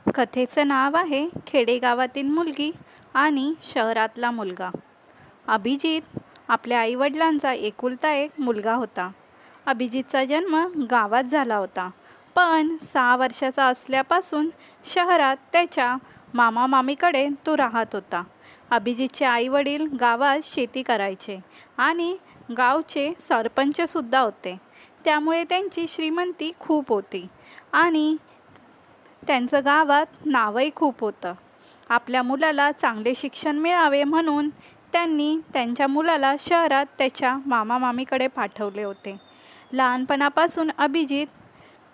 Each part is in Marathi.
कथेचं नाव आहे खेडेगावातील मुलगी आणि शहरातला मुलगा. अभिजित आपल्या आईवडिलांचा एकुलता एक मुलगा होता. अभिजितचा जन्म गावात झाला होता, पण 6 वर्षाचा असल्यापासून शहरात त्याच्या मामा मामीकडे तो राहत होता. अभिजितचे आईवडील गावात शेती करायचे आणि गावचे सरपंचसुद्धा होते. त्यामुळे त्यांची श्रीमंती खूप होती आणि त्यांचं गावात नावही खूप होतं. आपल्या मुलाला चांगले शिक्षण मिळावे म्हणून त्यांनी त्यांच्या मुलाला शहरात त्याच्या मामा मामीकडे पाठवले होते. लहानपणापासून अभिजित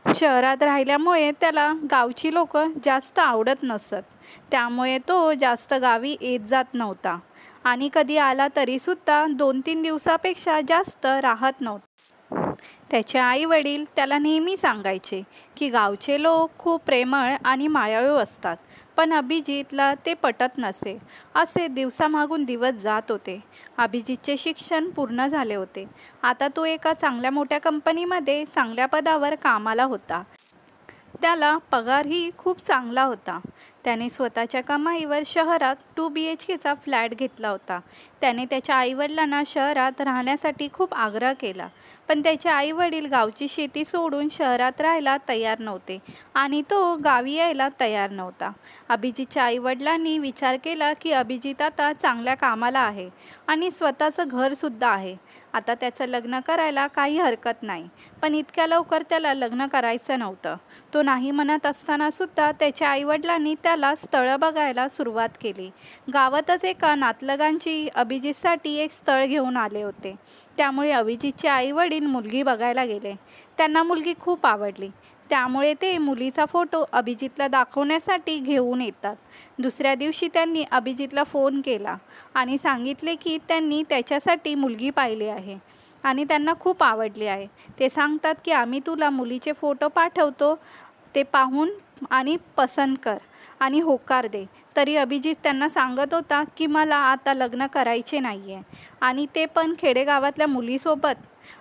शहरात राहिल्यामुळे त्याला गावची लोक जास्त आवडत नसत. त्यामुळे तो जास्त गावी येत जात नव्हता आणि कधी आला तरीसुद्धा 2-3 दिवसापेक्षा जास्त राहत नव्हता. त्याचे आईवडील त्याला नेहमी सांगायचे की गावचे लोक खूप प्रेमळ आणि मायाळू असतात, पण अभिजितला ते पटत नसे. असे दिवसामागून दिवस जात होते. अभिजितचे शिक्षण पूर्ण झाले होते. आता तो एका चांगल्या मोठ्या कंपनीमध्ये चांगल्या पदावर कामाला होता. त्याला पगारही खूप चांगला होता. त्याने स्वतःच्या कमाईवर शहरात 2 BHKचा फ्लॅट घेतला होता. त्याने त्याच्या आईवडिलांना शहरात राहण्यासाठी खूप आग्रह केला, पण त्याचे आईवडील गावची शेती सोडून शहरात राहायला तयार नव्हते आणि तो गावी यायला तयार नव्हता. अभिजितच्या आईवडिलांनी विचार केला की अभिजित आता चांगल्या कामाला आहे आणि स्वतःचं घरसुद्धा आहे. आता त्याचं लग्न करायला काही हरकत नाही, पण इतक्या लवकर त्याला लग्न करायचं नव्हतं. तो नाही म्हणत असतानासुद्धा त्याच्या आईवडिलांनी त्याला स्थळं बघायला सुरुवात केली. गावातच एका नातलगांची अभिजितसाठी एक स्थळ घेऊन आले होते. त्यामुळे अभिजितचे आईवडील मुलगी बघायला गेले. त्यांना मुलगी खूप आवडली. त्यामुळे ते मुलीचा फोटो अभिजितला दाखवण्यासाठी घेऊन येतात. दुसऱ्या दिवशी त्यांनी अभिजितला फोन केला आणि सांगितले की त्यांनी त्याच्यासाठी मुलगी पाहिली आहे आणि त्यांना खूप आवडली आहे. ते सांगतात की आम्ही तुला मुलीचे फोटो पाठवतो, ते पाहून आणि पसंत कर आणि होकार दे. तरी अभिजित त्यांना सांगत होता की मला आता लग्न करायचे नाही आहे आणि ते पण खेडेगावातल्या मुलीसोबत.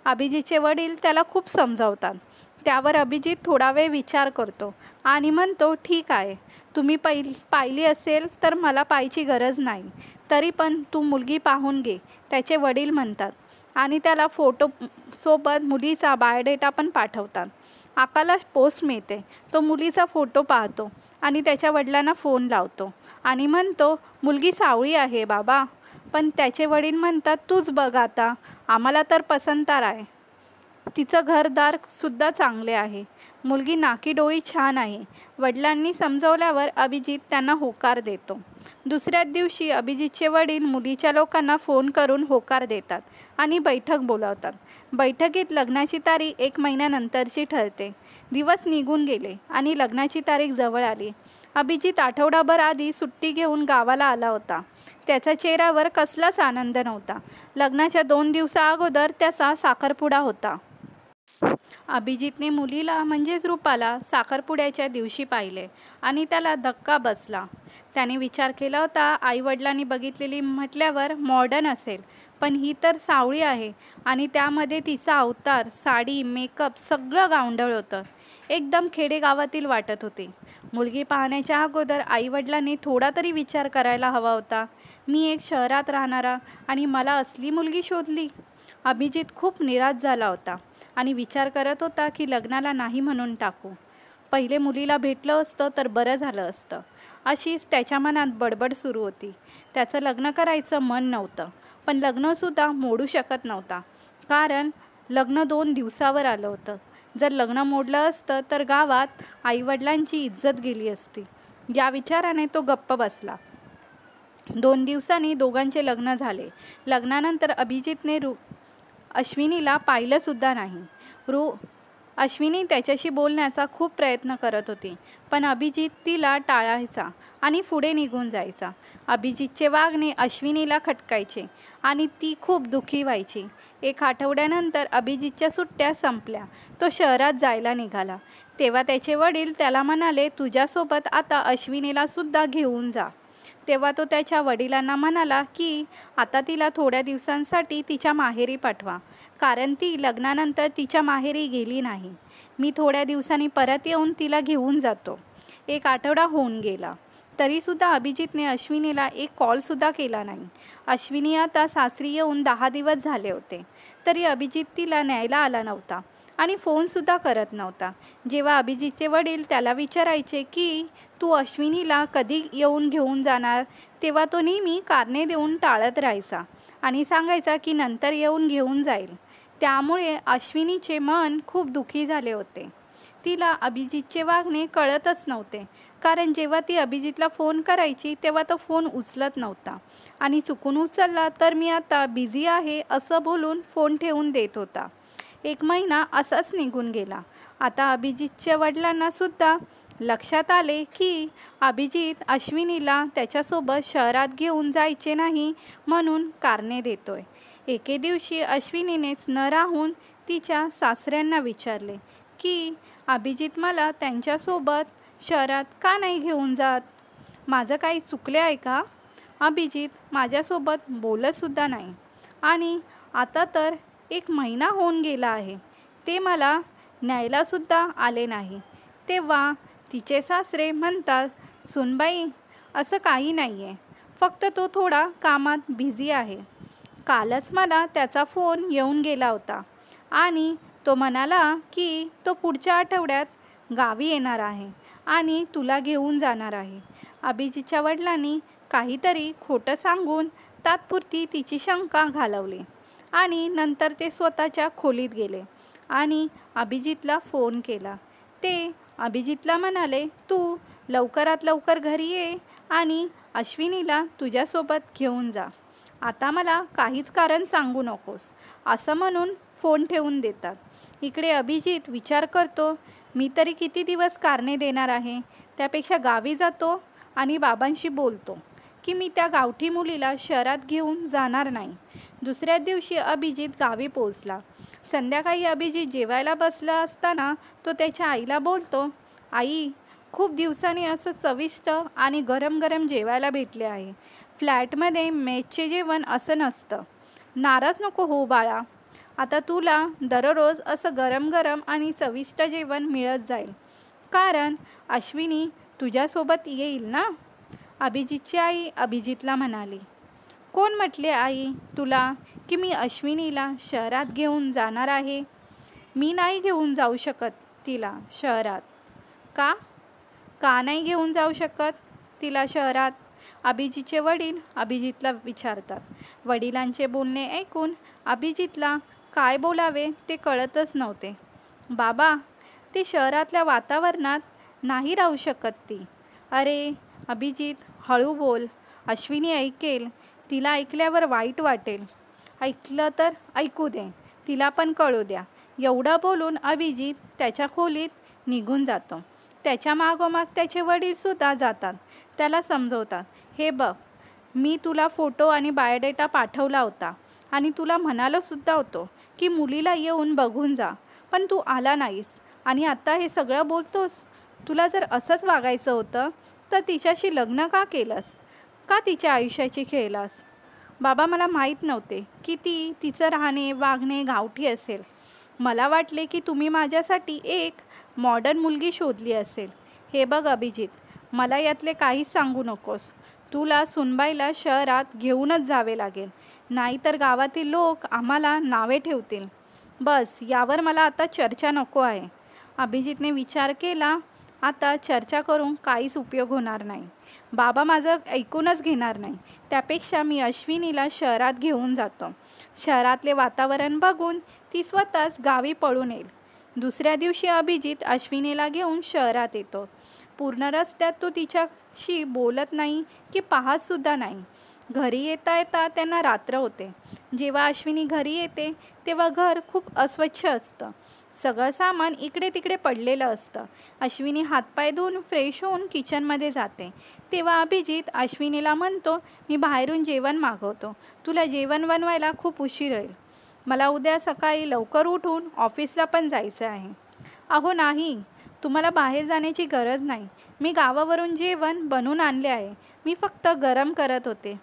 अभिजितचे वडील त्याला खूप समजावतात. त्यावर अभिजित थोडा वेळ विचार करतो आणि म्हणतो, ठीक आहे, तुम्ही पाहिली असेल तर मला पाहायची गरज नाही, तरी पण तू मुलगी पाहून घे, त्याचे वडील म्हणतात आणि त्याला फोटोसोबत मुलीचा बायोडेटा पण पाठवतात. आकाला पोस्ट मिळते. तो मुलीचा फोटो पाहतो आणि त्याच्या वडिलांना फोन लावतो आणि म्हणतो, मुलगी सावळी आहे बाबा. पण त्याचे वडील म्हणतात, तूच बघ आता, आम्हाला तर पसंत आहे. तिचं घरदारसुद्धा चांगले आहे. मुलगी नाकी डोळी छान आहे. वडिलांनी समजवल्यावर अभिजित त्यांना होकार देतो. दुसऱ्याच दिवशी अभिजितचे वडील मुलीच्या लोकांना फोन करून होकार देतात आणि बैठक बोलावतात. बैठकीत लग्नाची तारीख 1 महिन्यानंतरची ठरते. दिवस निघून गेले आणि लग्नाची तारीख जवळ आली. अभिजित आठवडाभर आधी सुट्टी घेऊन गावाला आला होता. त्याच्या चेहऱ्यावर कसलाच आनंद नव्हता. लग्नाच्या 2 दिवसाअगोदर त्याचा साखरपुडा होता. अभिजितने मुलीला म्हणजेच रूपाला साखरपुड्याच्या दिवशी पाहिले आणि त्याला धक्का बसला. त्याने विचार केला होता, आईवडिलांनी बघितलेली म्हटल्यावर मॉडर्न असेल, पण ही तर सावळी आहे आणि त्यामध्ये तिचा अवतार, साडी, मेकअप सगळं गावंढळ होतं. एकदम खेडेगावातील वाटत होती. मुलगी पाहण्याच्या अगोदर आईवडिलांनी थोडा तरी विचार करायला हवा होता. मी एक शहरात राहणारा आणि मला असली मुलगी शोधली. अभिजित खूप निराश झाला होता आणि विचार करत होता की लग्नाला नाही म्हणून टाकू. पहिले मुलीला भेटलं असतं तर बरं झालं असतं, अशीच त्याच्या मनात बडबड सुरू होती. त्याचं लग्न करायचं मन नव्हतं, पण लग्नसुद्धा मोडू शकत नव्हता, कारण लग्न 2 दिवसावर आलं होतं. जर लग्न मोडलं असतं तर गावात आईवडिलांची इज्जत गेली असती. या विचाराने तो गप्प बसला. 2 दिवसांनी दोघांचे लग्न झाले. लग्नानंतर अभिजितने अश्विनीला पाहिलंसुद्धा नाही. अश्विनी त्याच्याशी बोलण्याचा खूप प्रयत्न करत होती, पण अभिजित तिला टाळायचा आणि पुढे निघून जायचा. अभिजितचे वागणे अश्विनीला खटकायचे आणि ती खूप दुःखी व्हायची. 1 आठवड्यानंतर अभिजितच्या सुट्ट्या संपल्या. तो शहरात जायला निघाला. तेव्हा त्याचे वडील त्याला म्हणाले, तुझ्यासोबत आता अश्विनीलासुद्धा घेऊन जा. तेव्हा तो त्याच्या वडिलांना म्हणाला की आता तिला थोड्या दिवसांसाठी तिच्या माहेरी पाठवा, कारण ती लग्नानंतर तिच्या माहेरी गेली नाही. मी थोड्या दिवसांनी परत येऊन तिला घेऊन जातो. एक आठवडा होऊन गेला, तरीसुद्धा अभिजितने अश्विनीला एक कॉलसुद्धा केला नाही. अश्विनी आता सासरी येऊन 10 दिवस झाले होते, तरी अभिजित तिला न्यायला आला नव्हता आणि फोनसुद्धा करत नव्हता. जेव्हा अभिजितचे वडील त्याला विचारायचे की तू अश्विनीला कधी येऊन घेऊन जाणार, तेव्हा तो नेहमी कारणे देऊन टाळत राहायचा आणि सांगायचा की नंतर येऊन घेऊन जाईल. त्यामुळे अश्विनीचे मन खूप दुःखी झाले होते. तिला अभिजितचे वागणे कळतच नव्हते, कारण जेव्हा ती अभिजितला फोन करायची तेव्हा तो फोन उचलत नव्हता आणि चुकून उचलला तर मी आता बिझी आहे असं बोलून फोन ठेवून देत होता. 1 महिना असाच निघून गेला. आता अभिजितच्या वडिलांनासुद्धा लक्षात आले की अभिजित अश्विनीला त्याच्यासोबत शहरात घेऊन जायचे नाही म्हणून कारणे देतोय. एके दिवशी अश्विनीनेच न राहून तिच्या सासऱ्यांना विचारले की अभिजित मला त्यांच्यासोबत शहरात का नाही घेऊन जात? माझं काही चुकले आहे का? अभिजित माझ्यासोबत बोलतसुद्धा नाही आणि आता तर 1 महिना होऊन गेला आहे, ते मला न्यायलासुद्धा आले नाही. तेव्हा तिचे सासरे म्हणतात, सुनबाई असं काही नाही आहे, फक्त तो थोडा कामात बिझी आहे. कालच मला त्याचा फोन येऊन गेला होता आणि तो म्हणाला की तो पुढच्या आठवड्यात गावी येणार आहे आणि तुला घेऊन जाणार आहे. अभिजितच्या वडिलांनी काहीतरी खोटं सांगून तात्पुरती तिची शंका घालवली आणि नंतर ते स्वतःच्या खोलीत गेले आणि अभिजितला फोन केला. ते अभिजितला म्हणाले, तू लवकरात लवकर घरी ये आणि अश्विनीला तुझ्यासोबत घेऊन जा. आता मला काहीच कारण सांगू नकोस, असं म्हणून फोन ठेवून देतात. इकडे अभिजित विचार करतो, मी तरी किती दिवस कारणे देणार आहे, त्यापेक्षा गावी जातो आणि बाबांशी बोलतो की मी त्या गावठी मुलीला शहरात घेऊन जाणार नाही. दुसऱ्या दिवशी अभिजित गावी पोहोचला. संध्याकाळी अभिजित जेवायला बसला असताना तो त्याच्या आईला बोलतो, आई, खूप दिवसांनी असं चविष्ट आणि गरम गरम जेवायला भेटले आहे. फ्लॅटमध्ये मेसचे जेवण असं नसतं. नाराज नको हो बाळा, आता तुला दररोज असं गरम गरम आणि चविष्ट जेवण मिळत जाईल, कारण अश्विनी तुझ्यासोबत येईल ना. अभिजितची आई अभिजितला म्हणाली, कोण म्हटले आई तुला की मी अश्विनीला शहरात घेऊन जाणार आहे? मी नाही घेऊन जाऊ शकत तिला शहरात. का? का नाही घेऊन जाऊ शकत तिला शहरात? अभिजितचे वडील अभिजितला विचारतात. वडिलांचे बोलणे ऐकून अभिजितला काय बोलावे ते कळतच नव्हते. बाबा, ते शहरातल्या वातावरणात नाही राहू शकत ती. अरे अभिजित, हळू बोल, अश्विनी ऐकेल, तिला ऐकल्यावर वाईट वाटेल. ऐकलं तर ऐकू दे, तिला पण कळू द्या. एवढं बोलून अभिजित त्याच्या खोलीत निघून जातो. त्याच्या मागोमाग त्याचे वडीलसुद्धा जातात. त्याला समजवतात, हे बघ, मी तुला फोटो आणि बायोडेटा पाठवला होता आणि तुला म्हणालोसुद्धा होतो की मुलीला येऊन बघून जा, पण तू आला नाहीस आणि आता हे सगळं बोलतोस. तुला जर असंच वागायचं होतं तर तिच्याशी लग्न का केलंस? का तिच्या आयुष्याची खेळलास? बाबा, मला माहीत नव्हते की तिचं राहणे वागणे गावठी असेल. मला वाटले की तुम्ही माझ्यासाठी एक मॉडर्न मुलगी शोधली असेल. हे बघ अभिजित, मला यातले काहीच सांगू नकोस. तुला सुनबाईला शहरात घेऊनच जावे लागेल, नाहीतर गावातील लोक आम्हाला नावे ठेवतील. बस, यावर मला आता चर्चा नको आहे. अभिजितने विचार केला, आता चर्चा करून काहीच उपयोग होणार नाही. बाबा माझं ऐकूनच घेणार नाही. त्यापेक्षा मी अश्विनीला शहरात घेऊन जातो. शहरातले वातावरण बघून ती स्वतःच गावी पळून येईल. दुसऱ्या दिवशी अभिजित अश्विनीला घेऊन शहरात येतो. पूर्ण रस्त्यात तो तिच्याशी बोलत नाही की पाहतसुद्धा नाही. घरी येता येता त्यांना रात्र होते. जेव्हा अश्विनी घरी येते तेव्हा घर खूप अस्वच्छ असतं. सगळं सामान इकडे तिकडे पडलेलं असतं. अश्विनी हातपाय धुवून फ्रेश होऊन किचनमध्ये जाते. तेव्हा अभिजित अश्विनीला म्हणतो, मी बाहेरून जेवण मागवतो, तुला जेवण बनवायला खूप उशीर होईल. मला उद्या सकाळी लवकर उठून ऑफिसला पण जायचं आहे. अहो नाही, तुम्हाला बाहेर जाण्याची गरज नाही. मी गावावरून जेवण बनवून आणले आहे. मी फक्त गरम करत होते.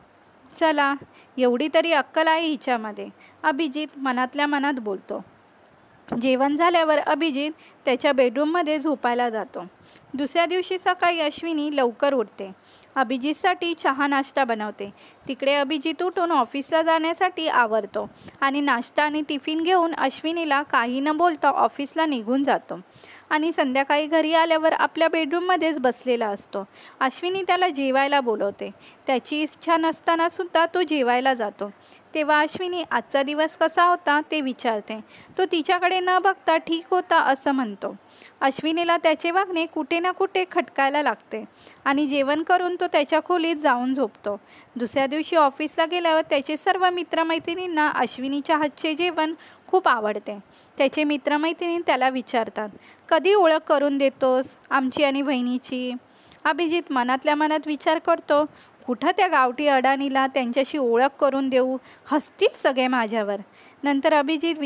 चला, एवढी तरी अक्कल आहे हिच्यामध्ये, अभिजित मनातल्या मनात बोलतो. जेवण झाल्यावर अभिजित त्याच्या बेडरूममध्ये झोपायला जातो. दुसऱ्या दिवशी सकाळी अश्विनी लवकर उठते. अभिजितसाठी चहा नाश्ता बनवते. तिकडे अभिजित उठून ऑफिसला जाण्यासाठी आवरतो आणि नाश्ता आणि टिफिन घेऊन अश्विनीला काही न बोलता ऑफिसला निघून जातो आणि संध्याकाळी घरी आल्यावर आपल्या बेडरूममध्येच बसलेला असतो. अश्विनी त्याला जेवायला बोलवते. त्याची इच्छा नसतानासुद्धा तो जेवायला जातो. तेव्हा अश्विनी आजचा दिवस कसा होता ते विचारते. तो तिच्याकडे न बघता ठीक होता असं म्हणतो. अश्विनीला त्याचे वागणे कुठे ना कुठे खटकायला लागते आणि जेवण करून तो त्याच्या खोलीत जाऊन झोपतो. दुसऱ्या दिवशी ऑफिसला गेल्यावर त्याचे सर्व मित्रमैत्रिणींना अश्विनीच्या हातचे जेवण खूप आवडते. त्याचे मित्रमैत्रिणी त्याला विचारतात, कधी ओळख करून देतोस आमची आणि बहिणीची? अभिजित मनातल्या मनात विचार करतो, कुठं त्या गावठी अडाणीला त्यांच्याशी ओळख करून देऊ, हसतील सगळे माझ्यावर. नंतर अभिजित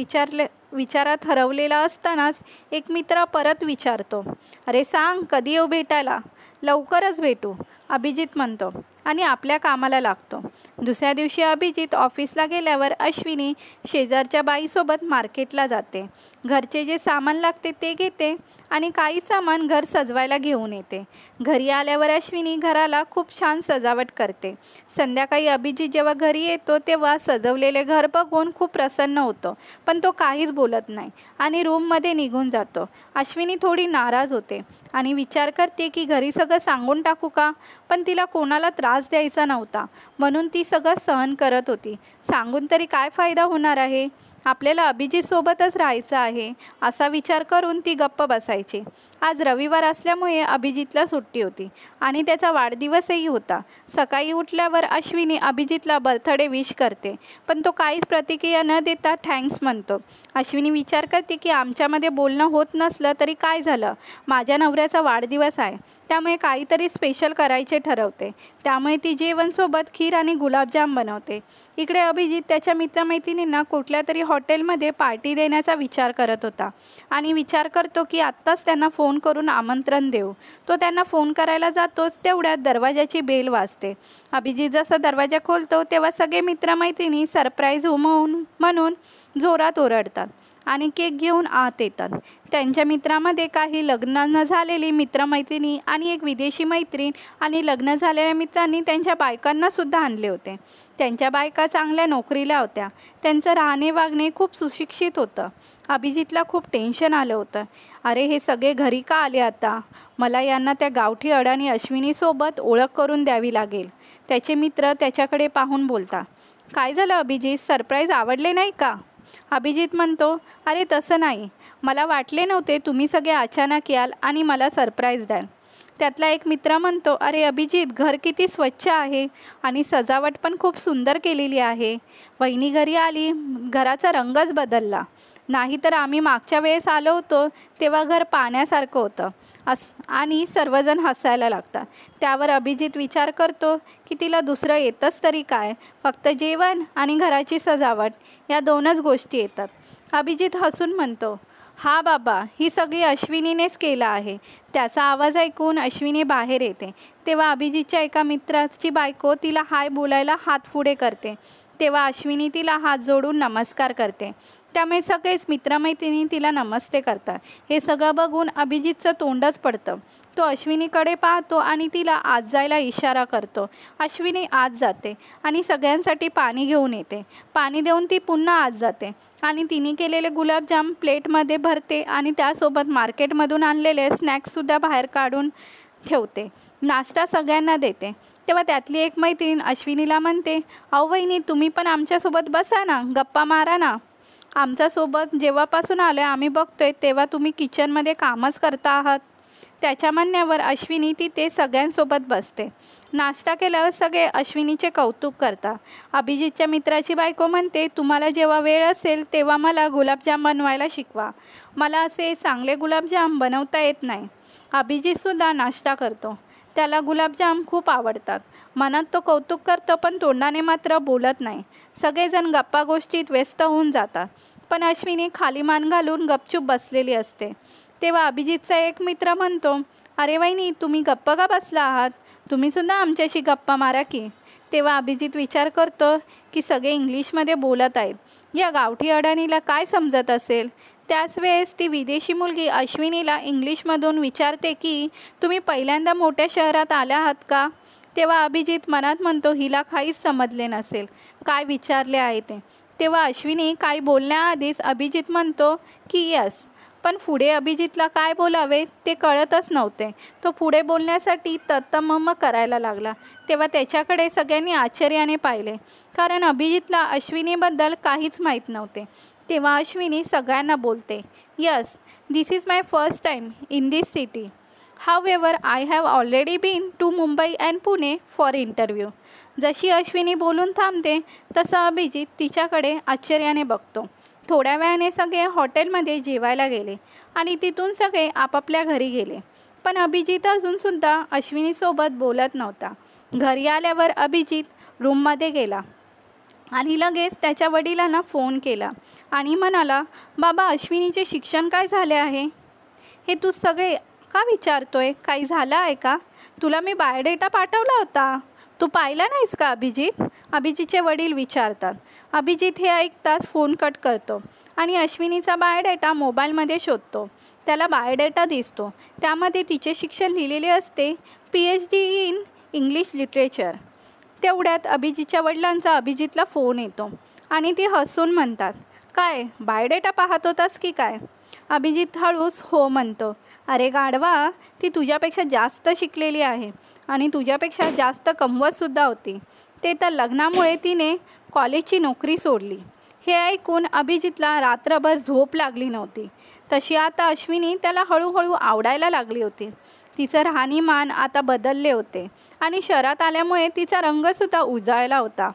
विचारात हरवलेला असतानाच एक मित्र परत विचारतो, अरे सांग कधी येऊ भेटायला? लवकरच भेटू, अभिजित म्हणतो आणि आपल्या कामाला लागतो. दुसऱ्या दिवशी अभिजित ऑफिसला गेल्यावर अश्विनी शेजारच्या बाईसोबत मार्केटला जाते. घरचे जे सामान लागते ते घेते आणि काही सामान घर सजवायला घेऊन येते. घरी आल्यावर अश्विनी घराला खूप छान सजावट करते. संध्याकाळी अभिजित जेव्हा घरी येतो तेव्हा सजवलेले घर बघून खूप प्रसन्न होतो, पण तो काहीच बोलत नाही आणि रूममध्ये निघून जातो. अश्विनी थोडी नाराज होते आणि विचार करते की घरी सगळं सांगून टाकू का, पण तिला कोणाला त्रास द्यायचा नव्हता म्हणून ती सगळं सहन करत होती. सांगून तरी काय फायदा होणार आहे, आपल्याला अभिजितसोबतच राहायचं आहे असा विचार करून ती गप्प बसायची. आज रविवार असल्यामुळे अभिजितला सुट्टी होती आणि त्याचा वाढदिवसही होता. सकाळी उठल्यावर अश्विनी अभिजितला बर्थडे विश करते, पण तो काहीच प्रतिक्रिया न देता थँक्स म्हणतो. अश्विनी विचार करते की आमच्यामध्ये बोलणं होत नसलं तरी काय झालं, माझ्या नवऱ्याचा वाढदिवस आहे त्यामुळे काहीतरी स्पेशल करायचे ठरवते. त्यामुळे ती जेवणसोबत खीर आणि गुलाबजाम बनवते. इकडे अभिजित त्याच्या मित्रमैत्रिणींना कुठल्या तरी हॉटेलमध्ये पार्टी देण्याचा विचार करत होता आणि विचार करतो की आत्ताच त्यांना फोन करून आमंत्रण देऊ. तो त्यांना फोन करायला जातोच तेवढ्यात दरवाजाची बेल वाजते. अभिजित जसा दरवाजा खोलतो तेव्हा सगळे मित्रमैत्रिणी सरप्राईज म्हणून जोरात ओरडतात आणि केक घेऊन आत येतात. त्यांच्या मित्रामध्ये काही लग्न न झालेली मित्रमैत्रिणी आणि एक विदेशी मैत्रीण आणि लग्न झालेल्या मित्रांनी त्यांच्या बायकांनासुद्धा आणले होते. त्यांच्या बायका चांगल्या नोकरीला होत्या. त्यांचं राहणे वागणे खूप सुशिक्षित होतं. अभिजितला खूप टेन्शन आलं होतं. अरे हे सगळे घरी का आले आता? मला यांना त्या गावठी अडाणी अश्विनीसोबत ओळख करून द्यावी लागेल. त्याचे मित्र त्याच्याकडे पाहून बोलतात, काय झालं अभिजित, सरप्राईज आवडले नाही का? अभिजित म्हणतो, अरे तसं नाही, मला वाटले नव्हते तुम्ही सगळे अचानक याल आणि मला सरप्राईज द्याल. त्यातला एक मित्र म्हणतो, अरे अभिजित घर किती स्वच्छ आहे आणि सजावट पण खूप सुंदर केलेली आहे. वहिनी घरी आली, घराचा रंगच बदलला. नाहीतर आम्ही मागच्या वेळेस आलो होतो तेव्हा घर पाण्यासारखं होतं आणि सर्वजण हसायला लागतात. त्यावर अभिजित विचार करतो की तिला दुसरं येतंच तरी काय, फक्त जेवण आणि घराची सजावट या दोनच गोष्टी येतात. अभिजित हसून म्हणतो, हा बाबा, ही सगळी अश्विनीनेच केलं आहे. त्याचा आवाज ऐकून अश्विनी बाहेर येते. तेव्हा अभिजितच्या एका मित्राची बायको तिला हाय बोलायला हात पुढे करते. तेव्हा अश्विनी तिला हात जोडून नमस्कार करते. त्यामुळे सगळेच मित्रमैत्रिणी तिला नमस्ते करतात. हे सगळं बघून अभिजितचं तोंडच पडतं. तो अश्विनीकडे पाहतो आणि तिला आत जायला इशारा करतो. अश्विनी आत जाते आणि सगळ्यांसाठी पाणी घेऊन येते. पाणी देऊन ती पुन्हा आत जाते आणि तिने केलेले गुलाबजाम प्लेटमध्ये भरते आणि त्यासोबत मार्केटमधून आणलेले स्नॅक्ससुद्धा बाहेर काढून ठेवते. नाश्ता सगळ्यांना देते. तेव्हा त्यातली एक मैत्रीण अश्विनीला म्हणते, अहो वहिनी, तुम्ही पण आमच्यासोबत बसा ना, गप्पा मारा ना. आमच्यासोबत जेव्हापासून आलो आम्ही बघतोय तेव्हा तुम्ही किचनमध्ये कामच करता आहात. त्याच्या म्हणण्यावर अश्विनी तिथे सगळ्यांसोबत बसते. नाश्ता केल्यावर सगळे अश्विनीचे कौतुक करतात. अभिजितच्या मित्राची बायको म्हणते, तुम्हाला जेव्हा वेळ असेल तेव्हा मला गुलाबजाम बनवायला शिकवा. मला असे चांगले गुलाबजाम बनवता येत नाही. अभिजितसुद्धा नाश्ता करतो. त्याला गुलाबजाम खूप आवडतात. मनात तो कौतुक करतो पण तोंडाने मात्र बोलत नाही. सगळेजण गप्पा गोष्टीत व्यस्त होऊन जातात, पण अश्विनी खाली मान घालून गपचूप बसलेली असते. तेव्हा अभिजितचा एक मित्र म्हणतो, अरे वहिनी, तुम्ही गप्प का बसला आहात? तुम्हीसुद्धा आमच्याशी गप्पा मारा की. तेव्हा अभिजित विचार करतो की सगळे इंग्लिशमध्ये बोलत आहेत. या गावठी अडाणीला काय समजत असेल? त्याच वेळेस ती विदेशी मुलगी अश्विनीला इंग्लिशमधून विचारते की तुम्ही पहिल्यांदा मोठ्या शहरात आल्या आहात का? तेव्हा अभिजित मनात म्हणतो हिला काहीच समजले नसेल काय विचारले आहे ते. तेव्हा अश्विनी काही बोलण्याआधीच अभिजित म्हणतो की यस, पण पुढे अभिजितला काय बोलावे ते कळतच नव्हते. तो पुढे बोलण्यासाठी तत्तमम करायला लागला. तेव्हा त्याच्याकडे सगळ्यांनी आश्चर्याने पाहिले, कारण अभिजितला अश्विनीबद्दल काहीच माहीत नव्हते. तेव्हा अश्विनी सगळ्यांना बोलते, yes, this is my first time in this city. However I have already been to Mumbai and Pune for interview. जशी अश्विनी बोलून थांबते तसं अभिजित तिच्याकडे आश्चर्याने बघतो. थोड्या वेळाने सगळे हॉटेलमध्ये जेवायला गेले आणि तिथून सगळे आपापल्या घरी गेले. पण अभिजित अजूनसुद्धा अश्विनीसोबत बोलत नव्हता. घरी आल्यावर अभिजित रूममध्ये गेला आणि लगेच त्याच्या वडिलांना फोन केला आणि म्हणाला, बाबा, अश्विनीचे शिक्षण काय झाले आहे? हे तू सगळे का विचारतोय? काही झालं आहे का? तुला मी बायोडेटा पाठवला होता, तू पाहिला नाहीस का अभिजित? अभिजितचे वडील विचारतात. अभिजित हे ऐकताच फोन कट करतो आणि अश्विनीचा बायोडेटा मोबाईलमध्ये शोधतो. त्याला बायोडेटा दिसतो. त्यामध्ये तिचे शिक्षण लिहिलेले असते, PhD इन इंग्लिश लिटरेचर. तेवढ्यात अभिजितच्या वडिलांचा अभिजितला फोन येतो आणि ते हसून म्हणतात, काय बायोडेटा पाहत होतास की काय? अभिजित हळूच हो म्हणतो. अरे गाढवा, ती तुझ्यापेक्षा जास्त शिकलेली आहे आणि तुझ्यापेक्षा जास्त कमवतसुद्धा होती. ते तर लग्नामुळे तिने कॉलेजची नोकरी सोडली. हे ऐकून अभिजितला रात्रभर झोप लागली नव्हती. तशी आता अश्विनी त्याला हळूहळू आवडायला लागली होती. तिचं राहणीमान आता बदलले होते आणि शहरात आल्यामुळे तिचा रंगसुद्धा उजाळला होता.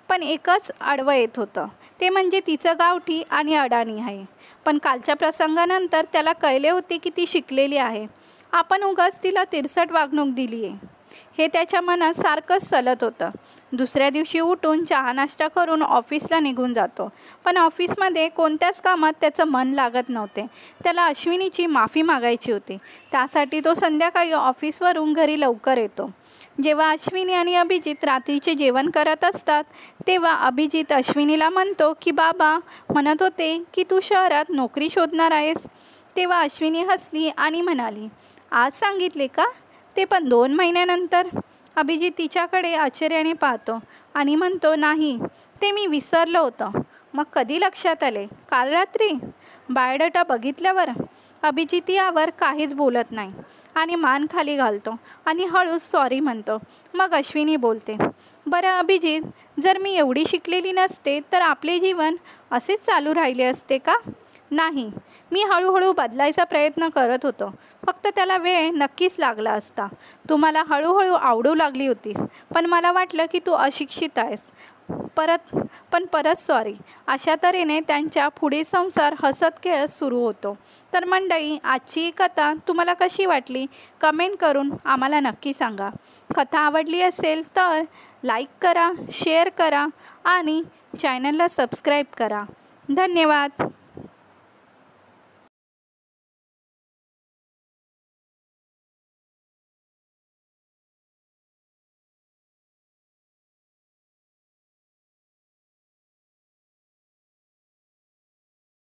पण एकच आडवं येत होतं, ते म्हणजे तिचं गावठी आणि अडाणी आहे. पण कालच्या प्रसंगानंतर त्याला कळले होते की ती शिकलेली आहे. आपण उगाच तिला तिरसट वागणूक दिली आहे हे त्याच्या मनात सारखंच सलत होतं. दुसऱ्या दिवशी उठून चहा नाश्ता करून ऑफिसला निघून जातो. पण ऑफिसमध्ये कोणत्याच कामात त्याचं मन लागत नव्हते. त्याला अश्विनीची माफी मागायची होती. त्यासाठी तो संध्याकाळी ऑफिसवरून घरी लवकर येतो. जेव्हा अश्विनी आणि अभिजित रात्रीचे जेवण करत असतात तेव्हा अभिजित अश्विनीला म्हणतो की बाबा म्हणत होते की तू शहरात नोकरी शोधणार आहेस. तेव्हा अश्विनी हसली आणि म्हणाली, आज सांगितले का? ते पण 2 महिन्यानंतर. अभिजित तिच्याकडे आश्चर्याने पाहतो आणि म्हणतो, नाही, ते मी विसरलं होतं. मग कधी लक्षात आले? काल रात्री बायोडाटा बघितल्यावर. अभिजित यावर काहीच बोलत नाही आणि मान खाली घालतो आणि हळूच सॉरी म्हणतो. मग अश्विनी बोलते, बरं अभिजित, जर मी एवढी शिकलेली नसते तर आपले जीवन असेच चालू राहिले असते का? नाही, मी हळूहळू बदलायचा प्रयत्न करत होतो. फक्त त्याला वेळ नक्कीच लागला असता. तू मला हळूहळू आवडू लागली होतीस, पण मला वाटलं की तू अशिक्षित आहेस. परत सॉरी. अशा तऱ्हेने त्यांच्या पुढे संसार हसत खेळत सुरू होतो. तर मंडळी, आजची ही कथा तुम्हाला कशी वाटली कमेंट करून आम्हाला नक्की सांगा. कथा आवडली असेल तर लाईक करा, शेअर करा आणि चॅनलला सबस्क्राईब करा. धन्यवाद.